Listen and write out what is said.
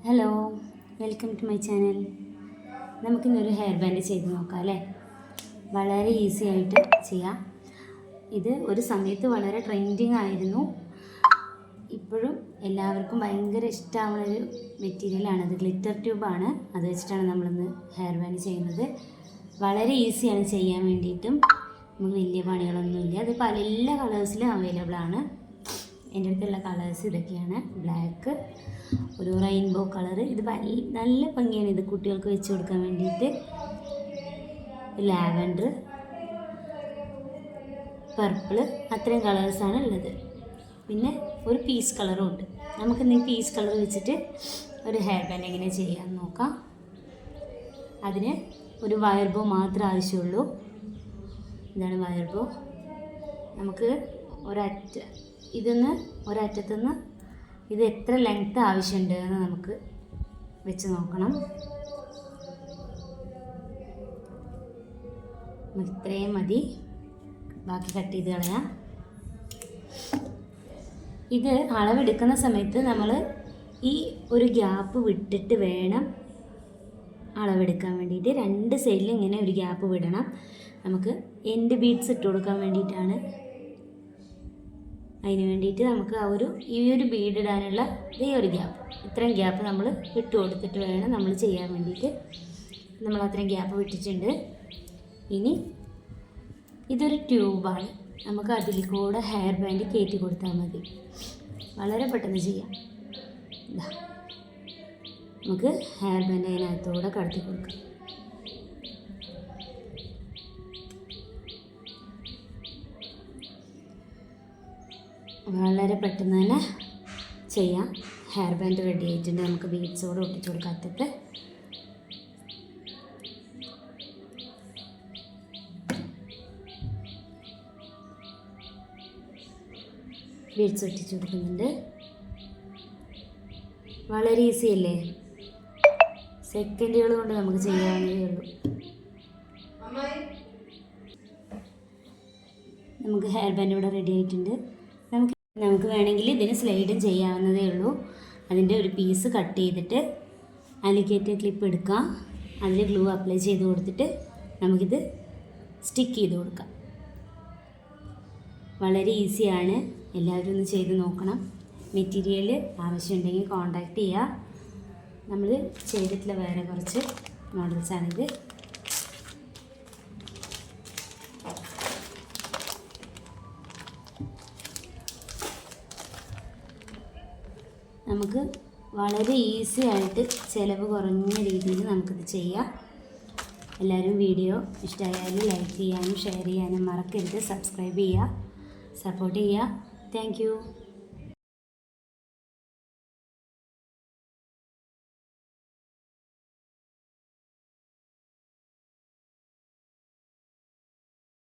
Hello, welcome to my channel. നമുക്കിന്നൊരു hair band ചെയ്ത് നോക്കാം അല്ലേ. വളരെ ഈസി ആയിട്ട് ചെയ്യാം. ഇത് ഒരു സമയത്ത് വളരെ ട്രെൻഡിങ് ആയിരുന്നു. ഇപ്പോഴും എല്ലാവർക്കും ഭയങ്കര ഇഷ്ടമാവുന്നൊരു മെറ്റീരിയലാണത്. ഗ്ലിറ്റർ ട്യൂബാണ്. അത് വെച്ചിട്ടാണ് നമ്മളിന്ന് ഹെയർ ബാൻഡ് ചെയ്യുന്നത്. വളരെ ഈസിയാണ് ചെയ്യാൻ വേണ്ടിയിട്ടും. നമുക്ക് വലിയ പണികളൊന്നുമില്ല. അത് പല എല്ലാ കളേഴ്സിലും അവൈലബിൾ ആണ്. എൻ്റെ അടുത്തുള്ള കളേഴ്സ് ഇതൊക്കെയാണ്. ബ്ലാക്ക്, ഒരു റെയിൻബോ കളറ്. ഇത് നല്ല ഭംഗിയാണ്. ഇത് കുട്ടികൾക്ക് വെച്ച് കൊടുക്കാൻ വേണ്ടിയിട്ട്. ലാവൻഡർ, പർപ്പിള്, അത്രയും കളേഴ്സാണ് ഉള്ളത്. പിന്നെ ഒരു പീസ് കളറും ഉണ്ട്. നമുക്കിന്ന് ഈ പീസ് കളർ വെച്ചിട്ട് ഒരു ഹെയർ ബാൻഡ് എങ്ങനെ ചെയ്യാമെന്ന് നോക്കാം. അതിന് ഒരു വയർ ബോ മാത്രമേ ആവശ്യമുള്ളൂ. ഇതാണ് വയർ ബോ. നമുക്ക് ഒരറ്റത്തുനിന്ന് ഇത് എത്ര ലെങ്ത്ത് ആവശ്യമുണ്ട് എന്ന് നമുക്ക് വെച്ച് നോക്കണം. ഇത്രയും മതി, ബാക്കി കട്ട് ചെയ്ത് കളയാം. ഇത് അളവെടുക്കുന്ന സമയത്ത് നമ്മൾ ഈ ഒരു ഗ്യാപ്പ് വിട്ടിട്ട് വേണം അളവെടുക്കാൻ വേണ്ടിയിട്ട്. രണ്ട് സൈഡിലും ഇങ്ങനെ ഒരു ഗ്യാപ്പ് വിടണം. നമുക്ക് എൻഡ് ബീഡ്സ് ഇട്ട് കൊടുക്കാൻ വേണ്ടിയിട്ടാണ്. അതിന് വേണ്ടിയിട്ട് നമുക്ക് ഈ ഒരു ബീഡ് ഇടാനുള്ള ഈ ഒരു ഗ്യാപ്പ്, ഇത്രയും ഗ്യാപ്പ് നമ്മൾ ഇട്ട് കൊടുത്തിട്ട് വേണം നമ്മൾ ചെയ്യാൻ വേണ്ടിയിട്ട്. നമ്മൾ അത്രയും ഗ്യാപ്പ് വിട്ടിട്ടുണ്ട്. ഇനി ഇതൊരു ട്യൂബാണ്. നമുക്ക് അതിൽ കൂടെ ഹെയർ ബാൻഡ് കയറ്റി കൊടുത്താൽ മതി. വളരെ പെട്ടെന്ന് ചെയ്യാം. നമുക്ക് ഹെയർ ബാൻഡ് അതിനകത്തൂടെ കടത്തി കൊടുക്കാം. വളരെ പെട്ടെന്ന് തന്നെ ചെയ്യാം. ഹെയർ ബാൻഡ് റെഡി ആയിട്ടുണ്ട്. നമുക്ക് ബീഡ്സോടെ ഒട്ടിച്ചു കൊടുക്കാത്തത്. ബീഡ്സ് ഒട്ടിച്ചു കൊടുക്കുന്നുണ്ട്. വളരെ ഈസി അല്ലേ. സെക്കൻഡുകൾ കൊണ്ട് നമുക്ക് ചെയ്യാവുന്നതേ ഉള്ളൂ. നമുക്ക് ഹെയർ ബാൻഡ് ഇവിടെ റെഡി ആയിട്ടുണ്ട്. നമുക്ക് വേണമെങ്കിൽ ഇതിന് സ്ലൈഡും ചെയ്യാവുന്നതേ ഉള്ളൂ. അതിൻ്റെ ഒരു പീസ് കട്ട് ചെയ്തിട്ട് അലിഗേറ്റർ ക്ലിപ്പ് എടുക്കാം. അതിൽ ഗ്ലൂ അപ്ലൈ ചെയ്ത് കൊടുത്തിട്ട് നമുക്കിത് സ്റ്റിക്ക് ചെയ്ത് കൊടുക്കാം. വളരെ ഈസിയാണ്. എല്ലാവരും ഒന്ന് ചെയ്ത് നോക്കണം. മെറ്റീരിയൽ ആവശ്യമുണ്ടെങ്കിൽ കോൺടാക്റ്റ് ചെയ്യുക. നമ്മൾ ചെയ്തിട്ടുള്ള വേറെ കുറച്ച് മോഡൽസാണിത്. നമുക്ക് വളരെ ഈസി ആയിട്ട് ചിലവ് കുറഞ്ഞ രീതിയിൽ നമുക്കിത് ചെയ്യാം. എല്ലാവരും വീഡിയോ ഇഷ്ടമായാൽ ലൈക്ക് ചെയ്യാനും ഷെയർ ചെയ്യാനും മറക്കരുത്. സബ്സ്ക്രൈബ് ചെയ്യുക, സപ്പോർട്ട് ചെയ്യുക. Thank you.